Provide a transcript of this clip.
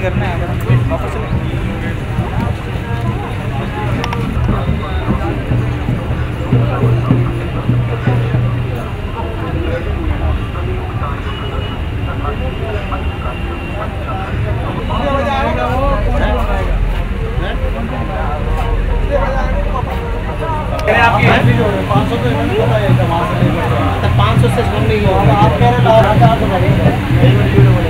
नहीं करना है, अगर वापस चले आपकी 500 तो इन्होंने बताया 500 से कम नहीं होगा। आप कह रहे हैं